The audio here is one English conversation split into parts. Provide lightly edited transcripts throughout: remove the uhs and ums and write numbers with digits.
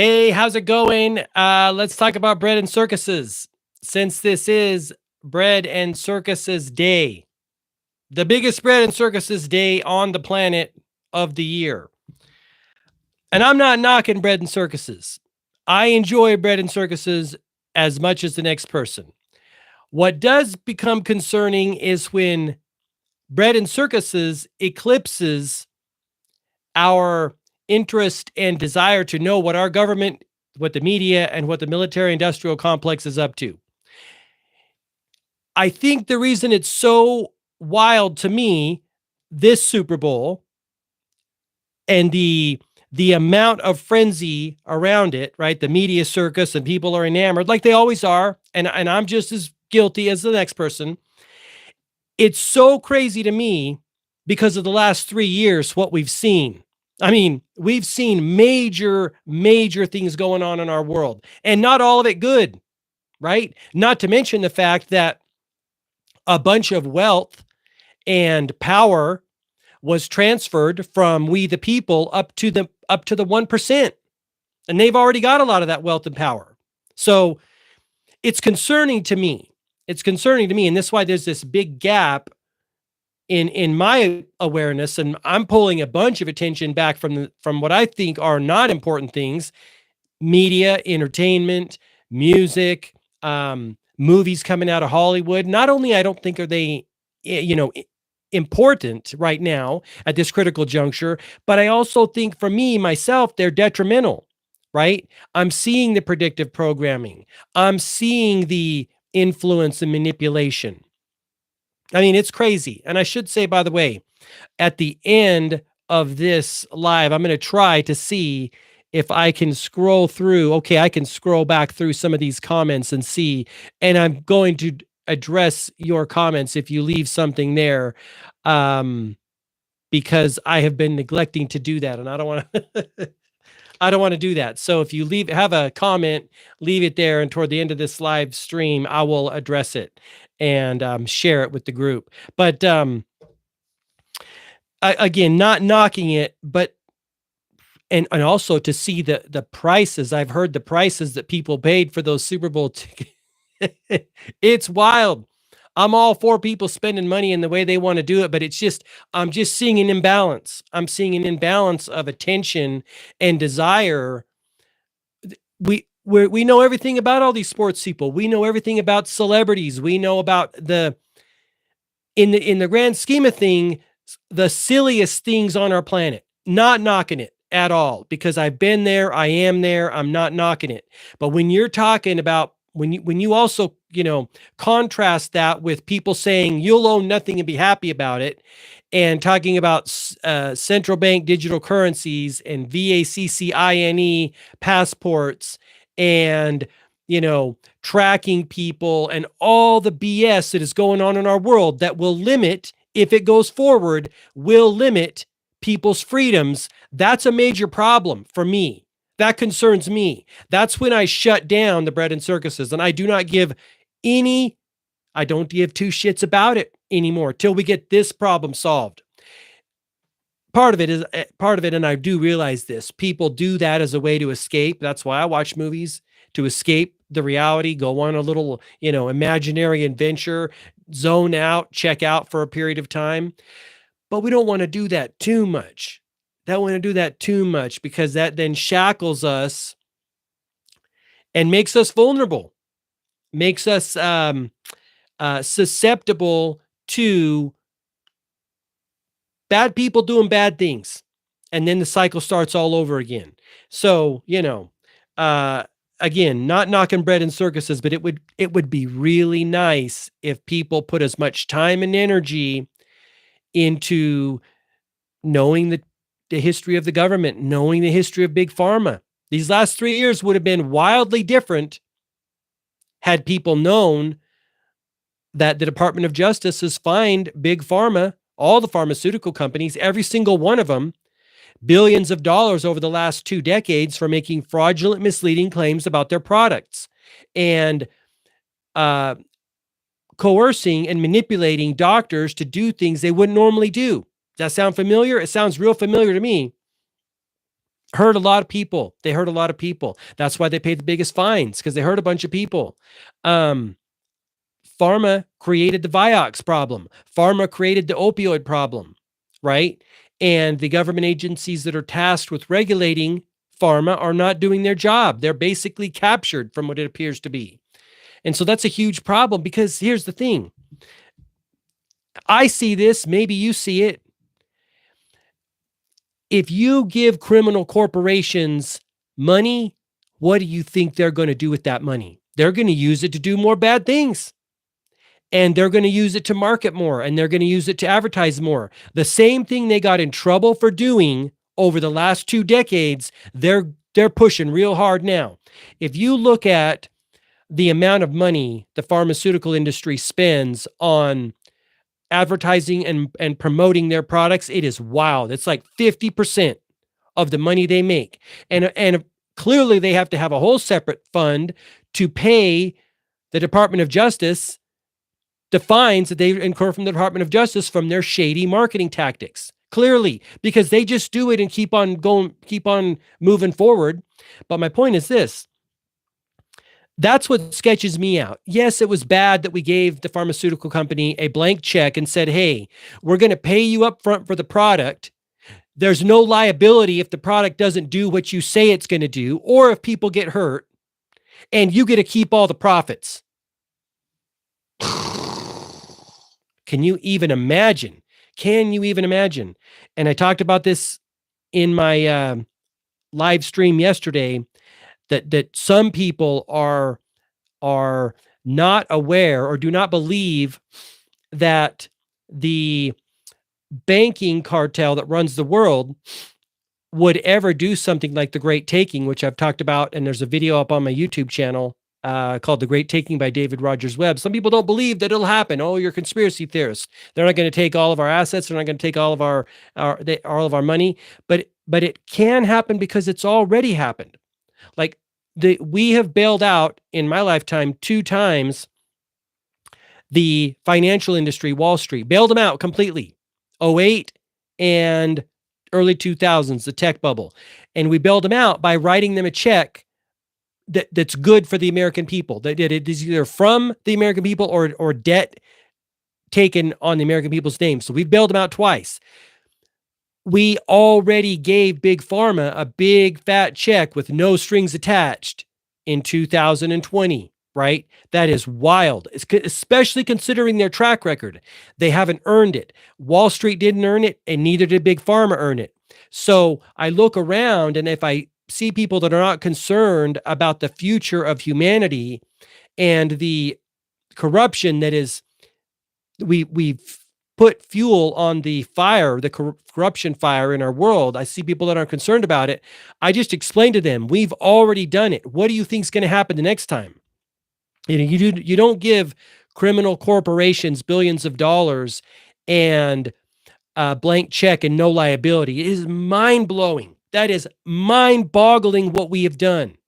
Hey, how's it going? Let's talk about bread and circuses. Since this is bread and circuses day, the biggest bread and circuses day on the planet of the year. And I'm not knocking bread and circuses. I enjoy bread and circuses as much as the next person. What does become concerning is when bread and circuses eclipses our interest and desire to know what our government, what the media, and what the military industrial complex is up to. I think the reason it's so wild to me, this Super Bowl, and the amount of frenzy around it, right? The media circus and people are enamored like they always are, and I'm just as guilty as the next person. It's so crazy to me because of the last 3 years what we've seen. I mean, we've seen major things going on in our world, and not all of it good, right? Not to mention the fact that a bunch of wealth and power was transferred from we the people up to the 1%. And they've already got a lot of that wealth and power. So it's concerning to me. It's concerning to me. And that's why there's this big gap in my awareness. And I'm pulling a bunch of attention back from what I think are not important things: media, entertainment, music, movies coming out of Hollywood. Not only I don't think are they, important right now at this critical juncture, but I also think for me, myself, they're detrimental, right? I'm seeing the predictive programming. I'm seeing the influence and manipulation. I mean, it's crazy. And I should say, by the way, at the end of this live, I'm going to try to see if I can scroll through. Okay, I can scroll back through some of these comments and see, and I'm going to address your comments if you leave something there, because I have been neglecting to do that, and I don't want to. I don't want to do that. So if you have a comment, leave it there, and toward the end of this live stream, I will address it and share it with the group. But again, not knocking it, but and also to see the prices. I've heard the prices that people paid for those Super Bowl tickets. It's wild. I'm all for people spending money in the way they want to do it, but I'm just seeing an imbalance. I'm seeing an imbalance of attention and desire. We know everything about all these sports people. We know everything about celebrities. We know about in the grand scheme of things, the silliest things on our planet. Not knocking it at all, because I've been there. I am there. I'm not knocking it. But when you're talking about when you also, contrast that with people saying you'll own nothing and be happy about it, and talking about central bank digital currencies and VACCINE passports and, tracking people and all the BS that is going on in our world that will limit, if it goes forward, will limit people's freedoms. That's a major problem for me. That concerns me. That's when I shut down the bread and circuses, and I don't give two shits about it anymore till we get this problem solved. Part of it, and I do realize this, people do that as a way to escape. That's why I watch movies, to escape the reality, go on a little, imaginary adventure, zone out, check out for a period of time. But we don't want to do that too much. Because that then shackles us and makes us vulnerable, makes us susceptible to bad people doing bad things. And then the cycle starts all over again. So, again, not knocking bread and circuses, but it would be really nice if people put as much time and energy into knowing the history of the government, knowing the history of Big Pharma. These last 3 years would have been wildly different had people known that the Department of Justice has fined Big Pharma, all the pharmaceutical companies, every single one of them, billions of dollars over the last 2 decades for making fraudulent, misleading claims about their products and coercing and manipulating doctors to do things they wouldn't normally do. Does that sound familiar? It sounds real familiar to me. hurt a lot of people. They hurt a lot of people. That's why they paid the biggest fines, because they hurt a bunch of people. Pharma created the Vioxx problem. Pharma created the opioid problem, right? And the government agencies that are tasked with regulating pharma are not doing their job. They're basically captured from what it appears to be. And so that's a huge problem, because here's the thing. I see this, maybe you see it. If you give criminal corporations money, what do you think they're going to do with that money? They're going to use it to do more bad things. And they're going to use it to market more, and they're going to use it to advertise more. The same thing they got in trouble for doing over the last 2 decades, they're pushing real hard now. If you look at the amount of money the pharmaceutical industry spends on advertising and promoting their products, it is wild. It's like 50% of the money they make. And clearly they have to have a whole separate fund to pay the Department of Justice the fines that they incur from the Department of Justice from their shady marketing tactics. Clearly, because they just do it and keep on moving forward. But my point is this. That's what sketches me out. Yes, it was bad that we gave the pharmaceutical company a blank check and said, hey, we're going to pay you up front for the product. There's no liability if the product doesn't do what you say it's going to do, or if people get hurt, and you get to keep all the profits. Can you even imagine? And I talked about this in my live stream yesterday, that some people are not aware or do not believe that the banking cartel that runs the world would ever do something like the Great Taking, which I've talked about, and there's a video up on my YouTube channel called The Great Taking by David Rogers Webb. Some people don't believe that it'll happen. Oh, you're conspiracy theorists. They're not going to take all of our assets. They're not going to take all of our money. But it can happen because it's already happened. Like we have bailed out in my lifetime 2 times the financial industry, Wall Street, bailed them out completely. 2008 and early 2000s, the tech bubble. And we bailed them out by writing them a check that's good for the American people. That it is either from the American people or debt taken on the American people's name. So we've bailed them out twice. We already gave Big Pharma a big fat check with no strings attached in 2020, right? That is wild, especially considering their track record. They haven't earned it. Wall Street didn't earn it, and neither did Big Pharma earn it. So I look around, and if I see people that are not concerned about the future of humanity and the corruption that is, we've put fuel on the fire, the corruption fire in our world. I see people that aren't concerned about it. I just explained to them, we've already done it. What do you think is going to happen the next time? You don't give criminal corporations billions of dollars and a blank check and no liability. It is mind-blowing. That is mind-boggling what we have done.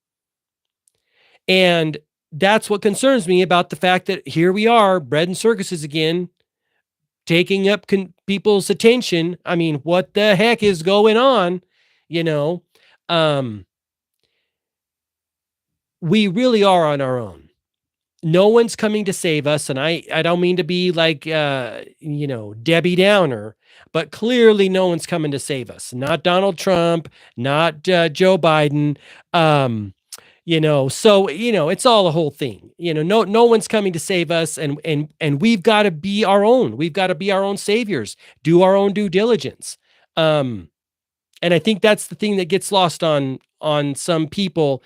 And that's what concerns me about the fact that here we are, bread and circuses again, taking up people's attention. I mean, what the heck is going on? We really are on our own. No one's coming to save us. And I don't mean to be like, Debbie Downer, but clearly no one's coming to save us. Not Donald Trump, not Joe Biden. So, it's all a whole thing. No one's coming to save us, and we've got to be our own. We've got to be our own saviors, do our own due diligence. And I think that's the thing that gets lost on some people,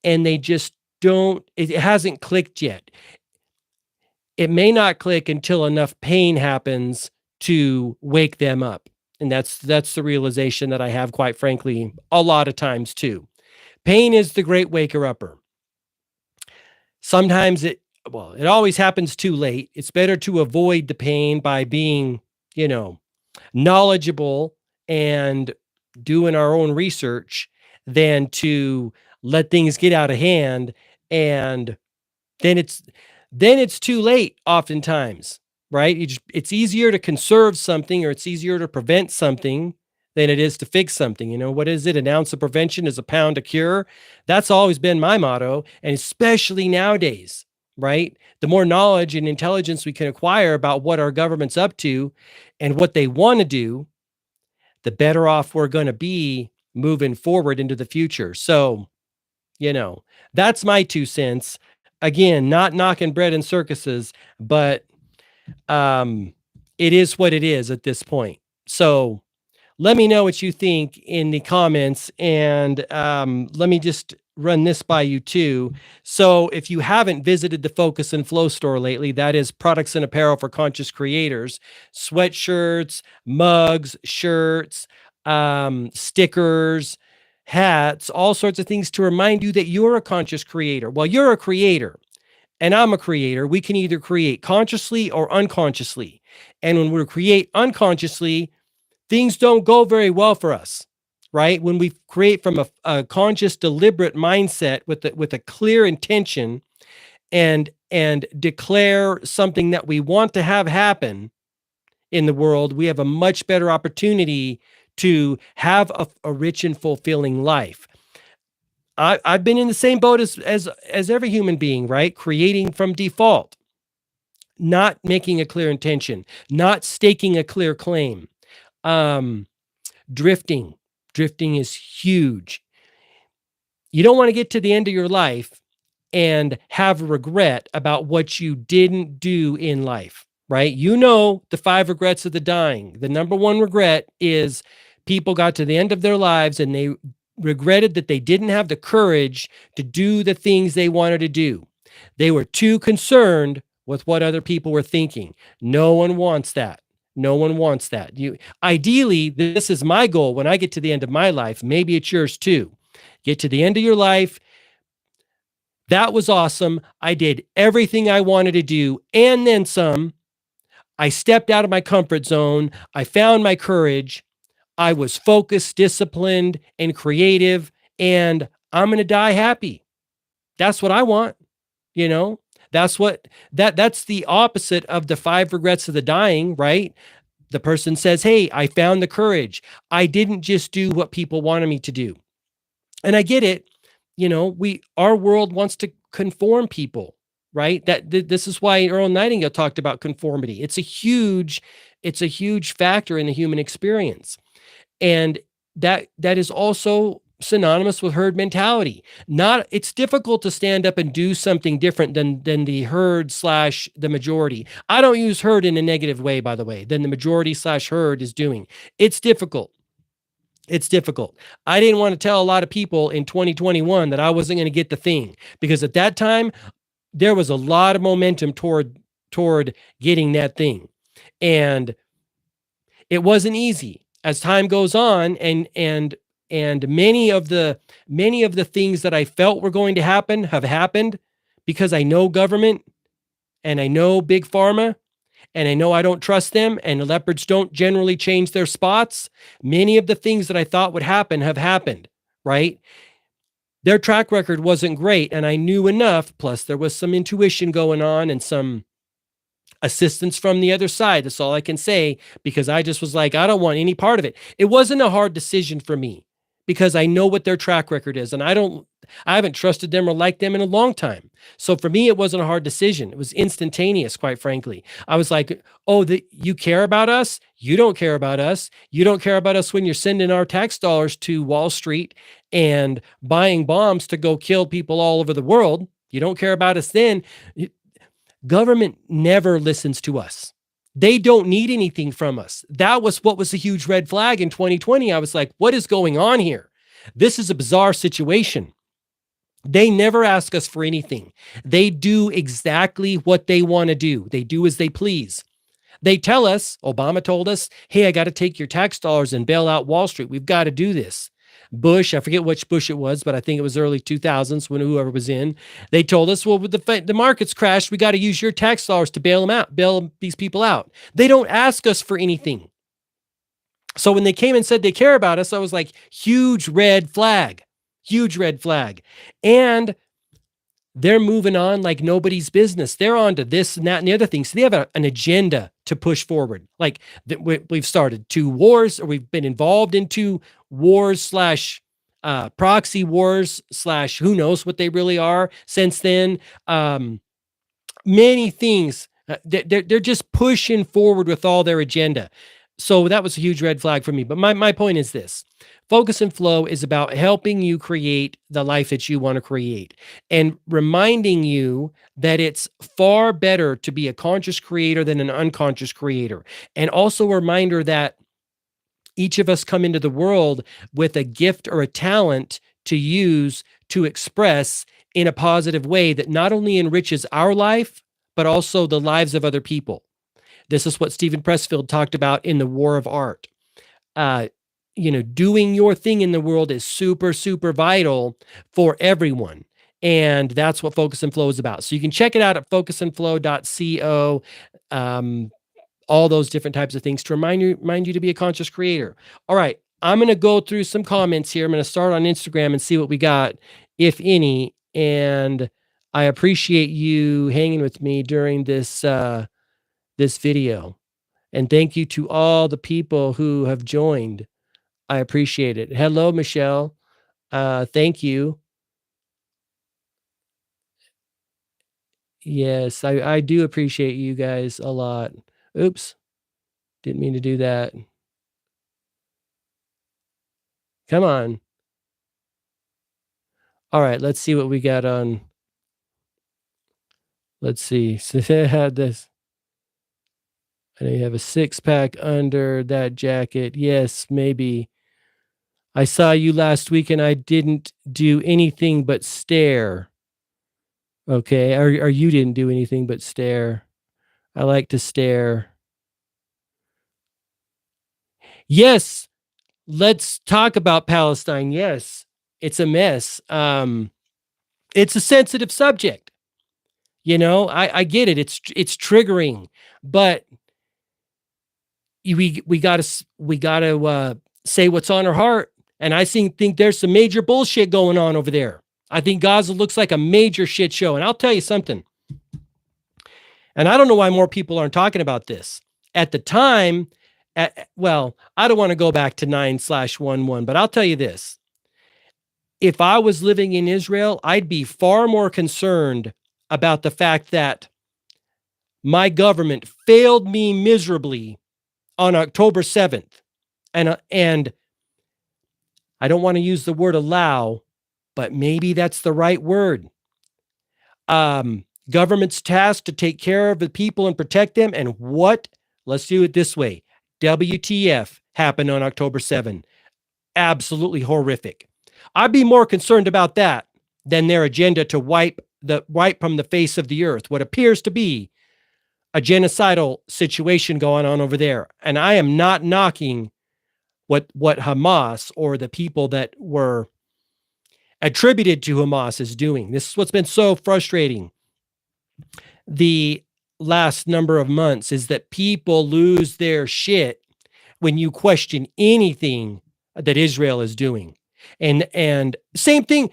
and they just it hasn't clicked yet. It may not click until enough pain happens to wake them up. And that's the realization that I have, quite frankly, a lot of times too. Pain is the great waker-upper. Sometimes it always happens too late. It's better to avoid the pain by being, knowledgeable and doing our own research than to let things get out of hand, and then it's too late oftentimes, right? It's easier to conserve something, or it's easier to prevent something than it is to fix something. What is it? An ounce of prevention is a pound of cure. That's always been my motto. And especially nowadays, right? The more knowledge and intelligence we can acquire about what our government's up to and what they want to do, the better off we're going to be moving forward into the future. So, that's my 2 cents. Again, not knocking bread and circuses, but it is what it is at this point. So let me know what you think in the comments, and let me just run this by you too. So if you haven't visited the Focus and Flow store lately, that is products and apparel for conscious creators, sweatshirts, mugs, shirts, stickers, hats, all sorts of things to remind you that you're a conscious creator. Well, you're a creator and I'm a creator. We can either create consciously or unconsciously. And when we create unconsciously, things don't go very well for us, right? When we create from a conscious, deliberate mindset with a clear intention and declare something that we want to have happen in the world, we have a much better opportunity to have a rich and fulfilling life. I've been in the same boat as every human being, right? Creating from default, not making a clear intention, not staking a clear claim. Drifting is huge. You don't want to get to the end of your life and have regret about what you didn't do in life, right? The 5 regrets of the dying. The number one regret is people got to the end of their lives and they regretted that they didn't have the courage to do the things they wanted to do. They were too concerned with what other people were thinking. No one wants that. No one wants that. Ideally, this is my goal when I get to the end of my life. Maybe it's yours too. Get to the end of your life. That was awesome. I did everything I wanted to do and then some. I stepped out of my comfort zone. I found my courage. I was focused, disciplined, and creative, and I'm going to die happy. That's what I want. That's the opposite of the 5 regrets of the dying, right? The person says, hey, I found the courage. I didn't just do what people wanted me to do. And I get it. Our world wants to conform people, right? This is why Earl Nightingale talked about conformity. It's a huge factor in the human experience. And that is also synonymous with herd mentality. It's difficult to stand up and do something different than the herd / the majority. I don't use herd in a negative way, by the way, than the majority / herd is doing. It's difficult. I didn't want to tell a lot of people in 2021 that I wasn't going to get the thing, because at that time there was a lot of momentum toward getting that thing. And it wasn't easy. As time goes on, and many of the things that I felt were going to happen have happened, because I know government and I know big pharma and I know I don't trust them, and the leopards don't generally change their spots. Many of the things that I thought would happen have happened, right? Their track record wasn't great, and I knew enough, plus there was some intuition going on and some assistance from the other side. That's all I can say, because I just was like, I don't want any part of it. It wasn't a hard decision for me, because I know what their track record is, and I haven't trusted them or liked them in a long time. So for me, it wasn't a hard decision. It was instantaneous, quite frankly. I was like, oh, you care about us? You don't care about us. You don't care about us when you're sending our tax dollars to Wall Street and buying bombs to go kill people all over the world. You don't care about us then. Government never listens to us. They don't need anything from us. That was what was a huge red flag in 2020. I was like, what is going on here? This is a bizarre situation. They never ask us for anything. They do exactly what they want to do. They do as they please. They tell us, Obama told us, hey, I got to take your tax dollars and bail out Wall Street. We've got to do this. Bush, I forget which Bush it was, but I think it was early 2000s when whoever was in, they told us, well, with the markets crashed, we got to use your tax dollars to bail these people out. They don't ask us for anything. So when they came and said they care about us, I was like, huge red flag. And they're moving on like nobody's business. They're on to this and that and the other things. So they have an agenda to push forward. Like we've started 2 wars, or we've been involved in 2 wars slash proxy wars slash who knows what they really are since then. Many things. They're just pushing forward with all their agenda. So that was a huge red flag for me. But my point is this: focus and flow is about helping you create the life that you want to create, and reminding you that it's far better to be a conscious creator than an unconscious creator. And also a reminder that each of us come into the world with a gift or a talent to use to express in a positive way that not only enriches our life, but also the lives of other people. This is what Stephen Pressfield talked about in The War of Art. Doing your thing in the world is super, super vital for everyone. And that's what Focus and Flow is about. So you can check it out at focusandflow.co. All those different types of things to remind you to be a conscious creator. All right, I'm going to go through some comments here. I'm going to start on Instagram and see what we got, if any. And I appreciate you hanging with me during this this video. And thank you to all the people who have joined. I appreciate it. Hello, Michelle. Thank you. Yes, I do appreciate you guys a lot. Oops, didn't mean to do that. Come on. All right, let's see what we got on. Let's see. So I had this. I know you have a 6-pack under that jacket. Yes, maybe. I saw you last week and I didn't do anything but stare. Okay, or you didn't do anything but stare. I like to stare. Yes, let's talk about Palestine. Yes, it's a mess. It's a sensitive subject. I get it. It's triggering, but we gotta say what's on our heart. And I think there's some major bullshit going on over there. I think Gaza looks like a major shit show. And I'll tell you something. And I don't know why more people aren't talking about this. At the time, I don't want to go back to 9/11, but I'll tell you this. If I was living in Israel, I'd be far more concerned about the fact that my government failed me miserably on October 7th. And I don't want to use the word allow, but maybe that's the right word. Government's tasked to take care of the people and protect them. And let's do it this way. WTF happened on October 7th. Absolutely horrific. I'd be more concerned about that than their agenda to wipe from the face of the earth what appears to be a genocidal situation going on over there. And I am not knocking what Hamas or the people that were attributed to Hamas is doing. This is what's been so frustrating the last number of months, is that people lose their shit when you question anything that Israel is doing. And same thing,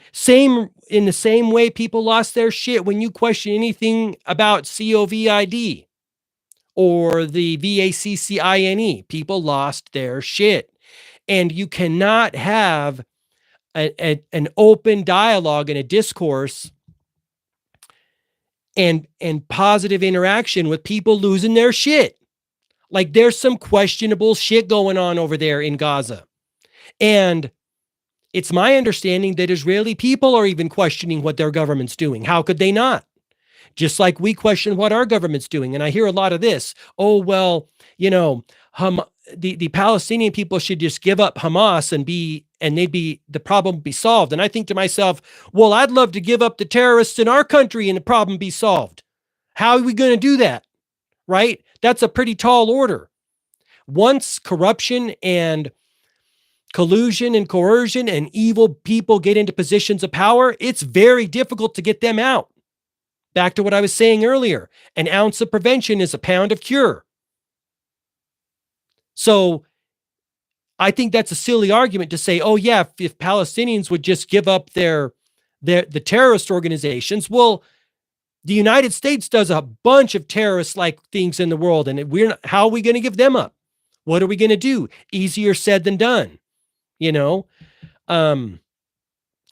in the same way people lost their shit when you question anything about COVID or the VACCINE. People lost their shit. And you cannot have an open dialogue and a discourse and positive interaction with people losing their shit. Like, there's some questionable shit going on over there in Gaza. And it's my understanding that Israeli people are even questioning what their government's doing. How could they not? Just like we question what our government's doing. And I hear a lot of this. Oh, well, the Palestinian people should just give up Hamas and the problem be solved. And I think to myself, well, I'd love to give up the terrorists in our country and the problem be solved. How are we going to do that? Right? That's a pretty tall order. Once corruption and collusion and coercion and evil people get into positions of power, it's very difficult to get them out. Back to what I was saying earlier, an ounce of prevention is a pound of cure. So I think that's a silly argument to say, oh yeah, if Palestinians would just give up their the terrorist organizations. Well, the United States does a bunch of terrorist-like things in the world, and how are we going to give them up? What are we going to do? Easier said than done, you know?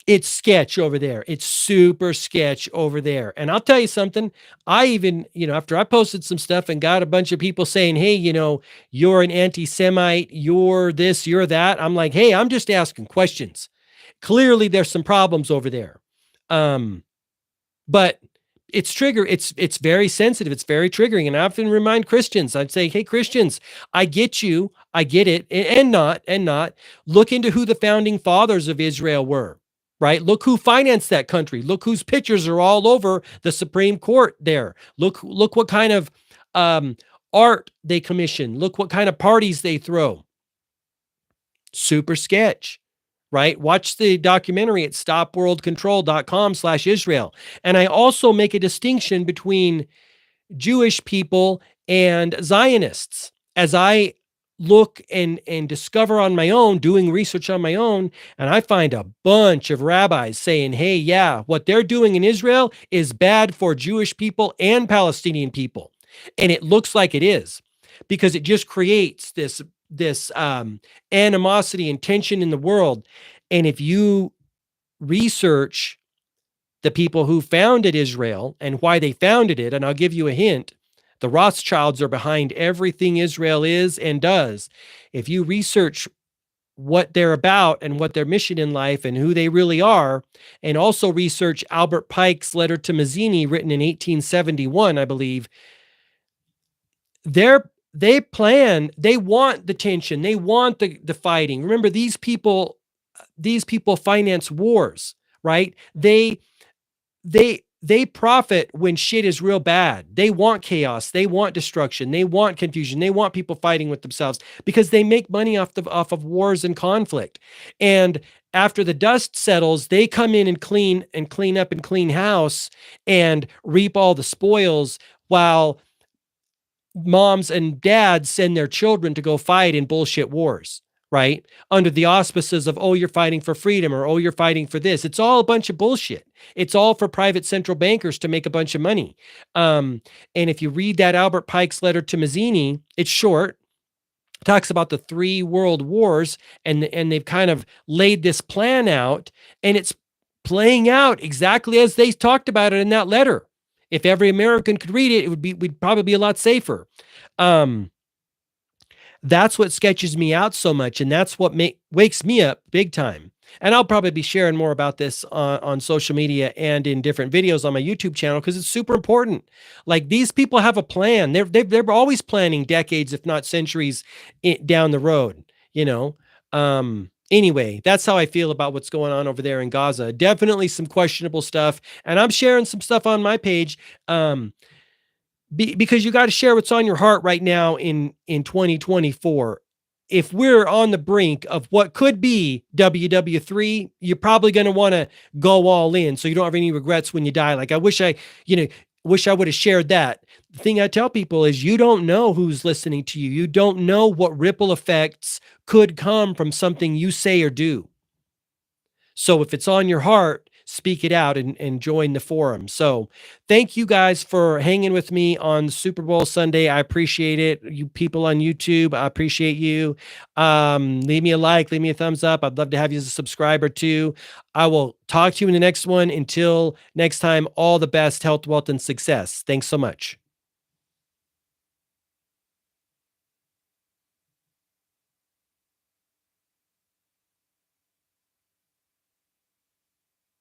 It's sketch over there. It's super sketch over there. And I'll tell you something. I even, after I posted some stuff and got a bunch of people saying, hey, you're an anti-Semite, you're this, you're that. I'm like, hey, I'm just asking questions. Clearly there's some problems over there. But it's very sensitive. It's very triggering. And I often remind Christians, I'd say, hey, Christians, I get you. I get it. And not look into who the founding fathers of Israel were. Right? Look who financed that country. Look whose pictures are all over the Supreme Court there. Look what kind of art they commission. Look what kind of parties they throw. Super sketch, right? Watch the documentary at stopworldcontrol.com/Israel. And I also make a distinction between Jewish people and Zionists. As I look and discover on my own, doing research on my own, and I find a bunch of rabbis saying, hey, yeah, what they're doing in Israel is bad for Jewish people and Palestinian people. And it looks like it is, because it just creates this animosity and tension in the world. And if you research the people who founded Israel and why they founded it, and I'll give you a hint, the Rothschilds are behind everything Israel is and does. If you research what they're about and what their mission in life and who they really are, and also research Albert Pike's letter to Mazzini, written in 1871, I believe, they want the tension, they want the fighting. Remember, these people finance wars, right? They profit when shit is real bad. They want chaos. They want destruction. They want confusion. They want people fighting with themselves because they make money off of wars and conflict. And after the dust settles, they come in and clean up and clean house and reap all the spoils, while moms and dads send their children to go fight in bullshit wars, right? Under the auspices of, oh, you're fighting for freedom, or, oh, you're fighting for this. It's all a bunch of bullshit. It's all for private central bankers to make a bunch of money. And if you read that Albert Pike's letter to Mazzini, it's short, talks about the 3 world wars, and they've kind of laid this plan out, and it's playing out exactly as they talked about it in that letter. If every American could read it, we'd probably be a lot safer. That's what sketches me out so much, and that's what wakes me up big time. And I'll probably be sharing more about this on social media and in different videos on my YouTube channel, because it's super important. Like, these people have a plan. They're always planning decades, if not centuries, down the road. Anyway, that's how I feel about what's going on over there in Gaza. Definitely some questionable stuff, and I'm sharing some stuff on my page. Because you got to share what's on your heart right now in 2024. If we're on the brink of what could be WW3, you're probably going to want to go all in, so you don't have any regrets when you die. Like, I wish I would have shared that. The thing I tell people is, you don't know who's listening to you. You don't know what ripple effects could come from something you say or do. So if it's on your heart, speak it out and join the forum. So thank you guys for hanging with me on Super Bowl Sunday. I appreciate it. You people on YouTube, I appreciate you. Leave me a like, leave me a thumbs up. I'd love to have you as a subscriber too. I will talk to you in the next one. Until next time, all the best, health, wealth, and success. Thanks so much.